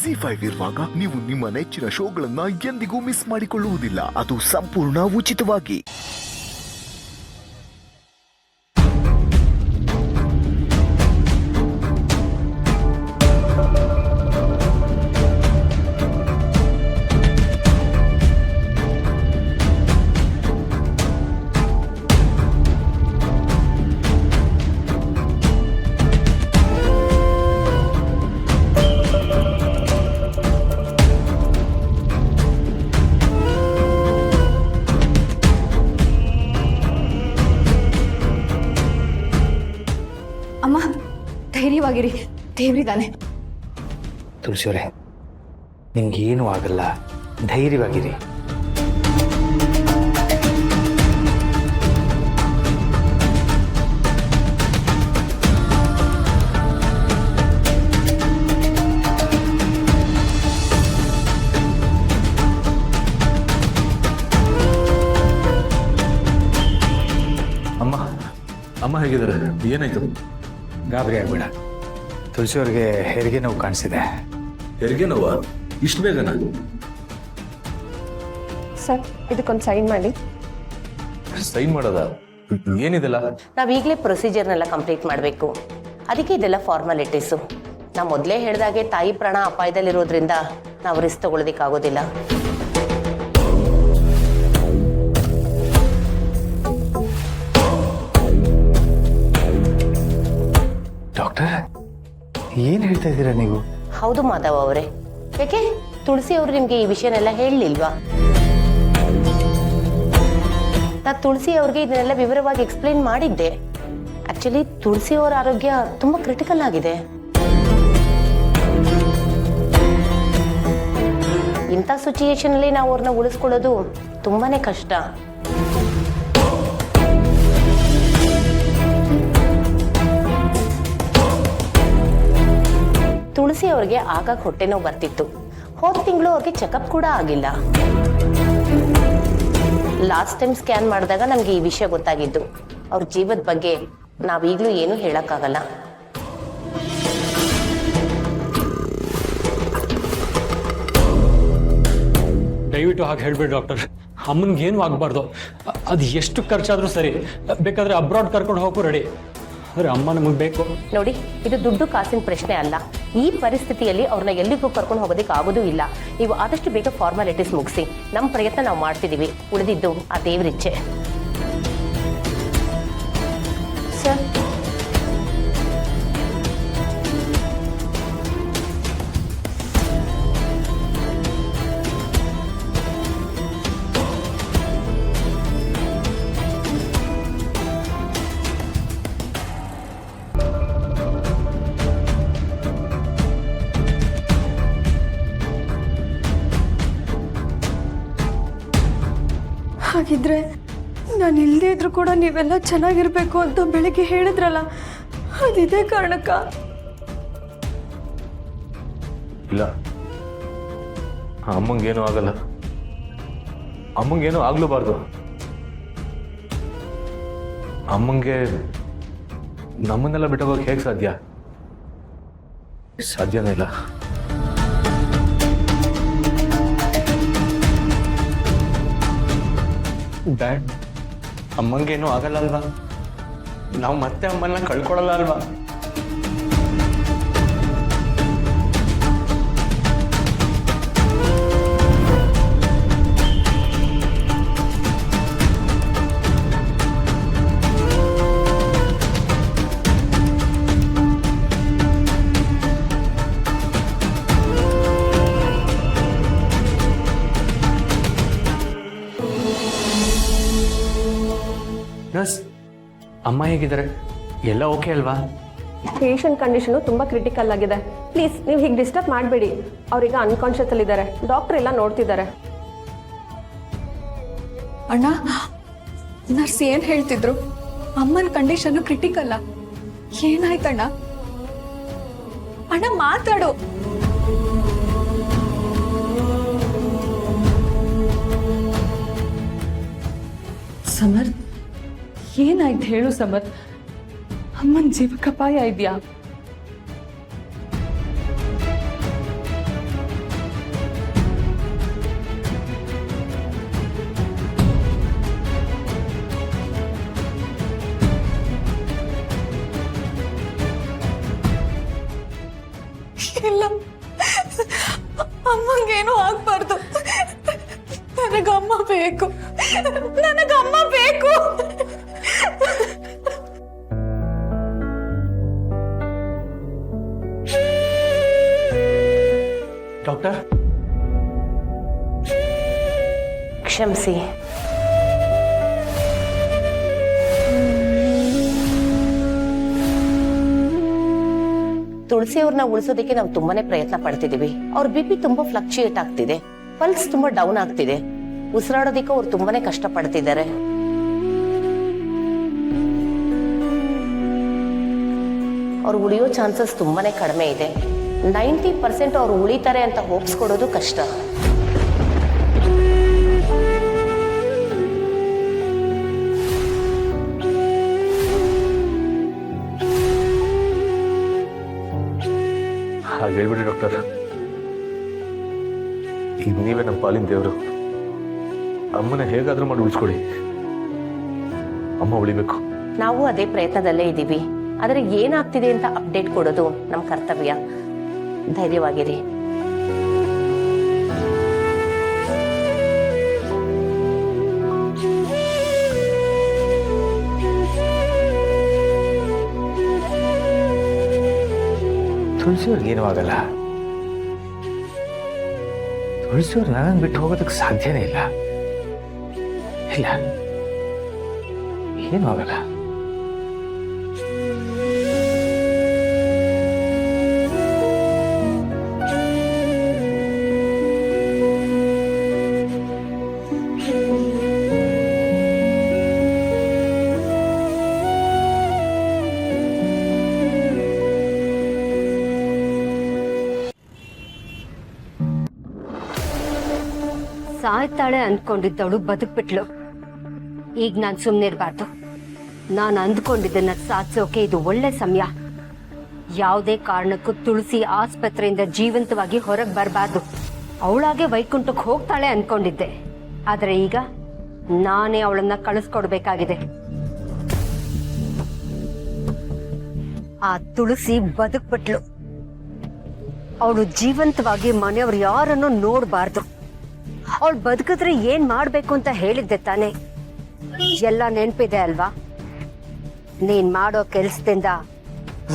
ZEE5 ಇರುವಾಗ ನೀವು ನಿಮ್ಮ ನೆಚ್ಚಿನ ಶೋಗಳನ್ನ ಎಂದಿಗೂ ಮಿಸ್ ಮಾಡಿಕೊಳ್ಳುವುದಿಲ್ಲ. ಅದು ಸಂಪೂರ್ಣ ಉಚಿತವಾಗಿ. ಅಮ್ಮ ಧೈರ್ಯವಾಗಿರಿ, ದೇವ್ರಿದ್ದಾನೆ. ತುಳಸಿಯವರೇ, ನಿಮ್ಗೇನು ಆಗಲ್ಲ, ಧೈರ್ಯವಾಗಿರಿ. ಅಮ್ಮ ಅಮ್ಮ ಹೇಗಿದ್ದಾರೆ? ಏನಾಯ್ತು? ಗಾಬರಿ ಆಗ್ಬೇಡ. ತುಳಸಿಯವ್ರಿಗೆ ಹೆರಿಗೆ ನೋವು ಕಾಣಿಸಿದೆ. ಹೆರಿಗೆ ನೋವಾ? ಇಷ್ಟು ಬೇಗನಾ? ಸರ್, ಇದಕ್ಕೊಂದು ಸೈನ್ ಮಾಡಿ. ಸೈನ್ ಮಾಡೋದ? ಏನಿದೆಲ್ಲ? ನಾವೀಗಲೇ ಪ್ರೊಸೀಜರ್ನೆಲ್ಲ ಕಂಪ್ಲೀಟ್ ಮಾಡಬೇಕು. ಅದಕ್ಕೆ ಇದೆಲ್ಲ ಫಾರ್ಮಾಲಿಟೀಸು. ನಾವು ಮೊದಲೇ ಹೇಳಿದಾಗೆ ತಾಯಿ ಪ್ರಾಣ ಅಪಾಯದಲ್ಲಿರೋದ್ರಿಂದ ನಾವು ರಿಸ್ಕ್ ತಗೊಳ್ಳೋದಕ್ಕಾಗೋದಿಲ್ಲ. ಡಾಕ್ಟರ್, ಏನು ಹೇಳ್ತಾ ಇದ್ದೀರಾ ನೀವು? ಹೌದು ಮಾಧವ್ ಅವರೇ. ಯಾಕೆ ತುಳಸಿ ಅವರು ನಿಮಗೆ ಈ ವಿಷಯನೆಲ್ಲ ಹೇಳಲಿಲ್ವಾ? ನಾನು ತುಳಸಿ ಅವ್ರಿಗೆ ಇದನ್ನೆಲ್ಲ ವಿವರವಾಗಿ ಎಕ್ಸ್ಪ್ಲೇನ್ ಮಾಡಿದ್ದೆ. ಆಕ್ಚುಲಿ ತುಳಸಿ ಅವರ ಆರೋಗ್ಯ ತುಂಬಾ ಕ್ರಿಟಿಕಲ್ ಆಗಿದೆ. ಇಂಥ ಸಿಚುಯೇಷನ್ ಅಲ್ಲಿ ನಾವು ಅವ್ರನ್ನ ಉಳಿಸ್ಕೊಳ್ಳೋದು ತುಂಬಾನೇ ಕಷ್ಟ. ತುಳಸಿ ಅವ್ರಿಗೆ ಆಗಾಗ ಹೊಟ್ಟೆ ನೋವು ಬರ್ತಿತ್ತು. ಹೋದ ತಿಂಗಳು ಅವ್ರಿಗೆ ಚೆಕಪ್ ಕೂಡ ಆಗಿಲ್ಲ. ಲಾಸ್ಟ್ ಟೈಮ್ ಸ್ಕ್ಯಾನ್ ಮಾಡಿದಾಗ ನಮ್ಗೆ ಈ ವಿಷಯ ಗೊತ್ತಾಗಿದ್ದು. ಅವ್ರ ಜೀವದ ಬಗ್ಗೆ ನಾವೀಗಲೂ ಏನು ಹೇಳಕ್ಕಾಗಲ್ಲ. ದಯವಿಟ್ಟು ಹಾಗೆ ಹೇಳ್ಬೇಡಿ ಡಾಕ್ಟರ್. ಅಮ್ಮನಿಗೇನು ಆಗಬಾರ್ದು. ಅದು ಎಷ್ಟು ಖರ್ಚಾದರೂ ಸರಿ, ಬೇಕಾದ್ರೆ ಅಬ್ರಾಡ್ ಕರ್ಕೊಂಡು ಹೋಗೋ ರೆಡಿ. ಆದರೆ ಅಮ್ಮ ನಮಗೆ ಬೇಕು. ನೋಡಿ, ಇದು ದುಡ್ಡು ಕಾಸಿನ ಪ್ರಶ್ನೆ ಅಲ್ಲ. ಈ ಪರಿಸ್ಥಿತಿಯಲ್ಲಿ ಅವ್ರನ್ನ ಎಲ್ಲಿಗೂ ಕರ್ಕೊಂಡು ಹೋಗೋದಕ್ಕೆ ಆಗೋದೂ ಇಲ್ಲ. ನೀವು ಆದಷ್ಟು ಬೇಗ ಫಾರ್ಮಾಲಿಟೀಸ್ ಮುಗಿಸಿ. ನಮ್ಮ ಪ್ರಯತ್ನ ನಾವು ಮಾಡ್ತಿದ್ದೀವಿ. ಉಳಿದಿದ್ದು ಆ ದೇವರಿಚ್ಛೆ. ಸರ್, ಹಾಗಿದ್ರೆ ನಾನು ಇಲ್ಲದೇ ಇದ್ರೂ ಕೂಡ ನೀವೆಲ್ಲ ಚೆನ್ನಾಗಿರ್ಬೇಕು ಅಂತ ಬೆಳಿಗ್ಗೆ ಹೇಳಿದ್ರಲ್ಲ, ಅದಿದೆ ಕಾರಣಕ್ಕ? ಇಲ್ಲ, ಅಮ್ಮಂಗೇನು ಆಗಲ್ಲ. ಅಮ್ಮಂಗೇನು ಆಗ್ಲೂಬಾರ್ದು. ಅಮ್ಮಂಗೆ ನಮ್ಮನ್ನೆಲ್ಲ ಬಿಟ್ಟೋಗೋಕೆ ಹೇಗೆ ಸಾಧ್ಯ? ಸಾಧ್ಯನೇ ಇಲ್ಲ. ಡ್ಯಾಡ್, ಅಮ್ಮಂಗೇನು ಆಗಲ್ಲ ಅಲ್ವಾ? ನಾವು ಮತ್ತೆ ಅಮ್ಮನ್ನ ಕಳ್ಕೊಳ್ಳಲ್ಲ ಅಲ್ವಾ? ನರ್ಸ್, ಅಮ್ಮ ಹೇಗಿದ್ದಾರೆ? ಎಲ್ಲ ಓಕೆ ಅಲ್ವಾ? ಪೇಷಂಟ್ ಕಂಡೀಷನು ತುಂಬ ಕ್ರಿಟಿಕಲ್ ಆಗಿದೆ. ಪ್ಲೀಸ್ ನೀವು ಹೀಗೆ ಡಿಸ್ಟರ್ಬ್ ಮಾಡಬೇಡಿ. ಅವ್ರೀಗ ಅನ್ಕಾನ್ಷಿಯಸಲ್ಲಿದ್ದಾರೆ. ಡಾಕ್ಟರ್ ಎಲ್ಲ ನೋಡ್ತಿದ್ದಾರೆ. ಅಣ್ಣ, ನರ್ಸ್ ಏನು ಹೇಳ್ತಿದ್ರು? ಅಮ್ಮನ ಕಂಡೀಷನ್ನು ಕ್ರಿಟಿಕಲ್ಲ. ಏನಾಯ್ತಣ್ಣ? ಅಣ್ಣ ಮಾತಾಡು. ಸಮರ್, ಏನಾಯ್ತು ಹೇಳು ಸಮರ್. ಅಮ್ಮನ ಜೀವಕ್ಕೆ ಅಪಾಯ ಇದೆಯಾ? ಅಮ್ಮಂಗೇನು ಆಗ್ಬಾರ್ದು. ನನಗಮ್ಮ ಬೇಕು, ನನಗಮ್ಮ ಬೇಕು. ಡಾಕ್ಟರ್ ಕ್ಷಮಿಸಿ. ತುಳಸಿ ಅವ್ರನ್ನ ಉಳಿಸೋದಕ್ಕೆ ನಾವು ತುಂಬಾನೇ ಪ್ರಯತ್ನ ಪಡ್ತಿದೀವಿ. ಅವ್ರ BP ತುಂಬಾ ಫ್ಲಕ್ಚುಯೇಟ್ ಆಗ್ತಿದೆ, ಪಲ್ಸ್ ತುಂಬಾ ಡೌನ್ ಆಗ್ತಿದೆ, ಉಸಿರಾಡೋದಕ್ಕೆ ಅವ್ರು ತುಂಬಾನೇ ಕಷ್ಟ ಪಡ್ತಿದ್ದಾರೆ. ಅವ್ರು ಉಳಿಯೋ ಚಾನ್ಸಸ್ ತುಂಬಾನೇ ಕಡಿಮೆ ಇದೆ. 90% ಅವ್ರು ಉಳಿತಾರೆ ಅಂತ ಹೋಪ್ಸ್ ಕೊಡೋದು ಕಷ್ಟ. ಹಾಗೆ ಹೇಳ್ಬಿಡಿ ಡಾಕ್ಟರ್. ಈಗ ನೀವೇ ನಮ್ಮ ಪಾಲಿನ ದೇವರು. ಅಮ್ಮನ ಹೇಗಾದ್ರೂ ಮಾಡಿ ಉಳಿಸ್ಕೊಡಿ. ಅಮ್ಮ ಉಳಿಬೇಕು. ನಾವು ಅದೇ ಪ್ರಯತ್ನದಲ್ಲೇ ಇದ್ದೀವಿ. ಆದರೆ ಏನಾಗ್ತಿದೆ ಅಂತ ಅಪ್ಡೇಟ್ ಕೊಡೋದು ನಮ್ಮ ಕರ್ತವ್ಯ. ಧೈರ್ಯವಾಗಿರಿ. ತುಳಸಿಯವ್ರಿಗೆ ಏನೂ ಆಗಲ್ಲ. ತುಳಸಿಯವ್ರು ನನ್ನನ್ನು ಬಿಟ್ಟು ಹೋಗೋದಕ್ಕೆ ಸಾಧ್ಯನೇ ಇಲ್ಲ. ಇಲ್ಲ, ಏನೂ ಆಗಲ್ಲ. ಸಾಯ್ತಾಳೆ ಅಂದ್ಕೊಂಡಿದ್ದವಳು ಬದುಕ್ಬಿಟ್ಲು. ಈಗ ನಾನು ಸುಮ್ಮನೆ ಇರಬಾರ್ದು. ನಾನು ಅಂದ್ಕೊಂಡಿದ್ದನ್ನ ಸಾಧಿಸೋಕೆ ಇದು ಒಳ್ಳೆ ಸಮಯ. ಯಾವುದೇ ಕಾರಣಕ್ಕೂ ತುಳಸಿ ಆಸ್ಪತ್ರೆಯಿಂದ ಜೀವಂತವಾಗಿ ಹೊರಗೆ ಬರಬಾರ್ದು. ಅವಳಾಗೆ ವೈಕುಂಠಕ್ಕೆ ಹೋಗ್ತಾಳೆ ಅನ್ಕೊಂಡಿದ್ದೆ. ಆದರೆ ಈಗ ನಾನೇ ಅವಳನ್ನ ಕಳಿಸ್ಕೊಡ್ಬೇಕಾಗಿದೆ. ಆ ತುಳಸಿ ಬದುಕ್ಬಿಟ್ಲು. ಅವಳು ಜೀವಂತವಾಗಿ ಮನೆಯವ್ರು ಯಾರನ್ನು ನೋಡಬಾರ್ದು. ಅವಳು ಬದುಕಿದ್ರೆ ಏನ್ ಮಾಡ್ಬೇಕು ಅಂತ ಹೇಳಿದ್ದೆ ತಾನೆ. ಎಲ್ಲ ನೆನಪಿದೆ ಅಲ್ವಾ? ನೀನ್ ಮಾಡೋ ಕೆಲ್ಸದಿಂದ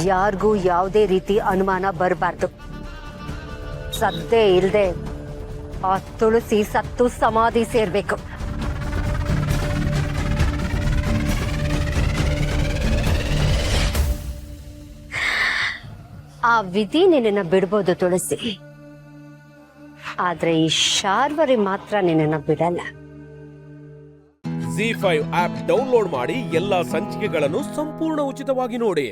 ಯಾರಿಗೂ ಯಾವುದೇ ರೀತಿ ಅನುಮಾನ ಬರಬಾರ್ದು. ಸದ್ದೇ ಇಲ್ದೆ ಆ ತುಳಸಿ ಸತ್ತು ಸಮಾಧಿ ಸೇರ್ಬೇಕು. ಆ ವಿಧಿ ನಿನ್ನ ಬಿಡ್ಬೋದು ತುಳಸಿ, ಆದ್ರೆ ಈ ಶಾರ್ವರಿ ಮಾತ್ರ ನಿನ್ನ ಬಿಡಲ್ಲ. ZEE5 ಆಪ್ ಡೌನ್ಲೋಡ್ ಮಾಡಿ ಎಲ್ಲಾ ಸಂಚಿಕೆಗಳನ್ನು ಸಂಪೂರ್ಣ ಉಚಿತವಾಗಿ ನೋಡಿ.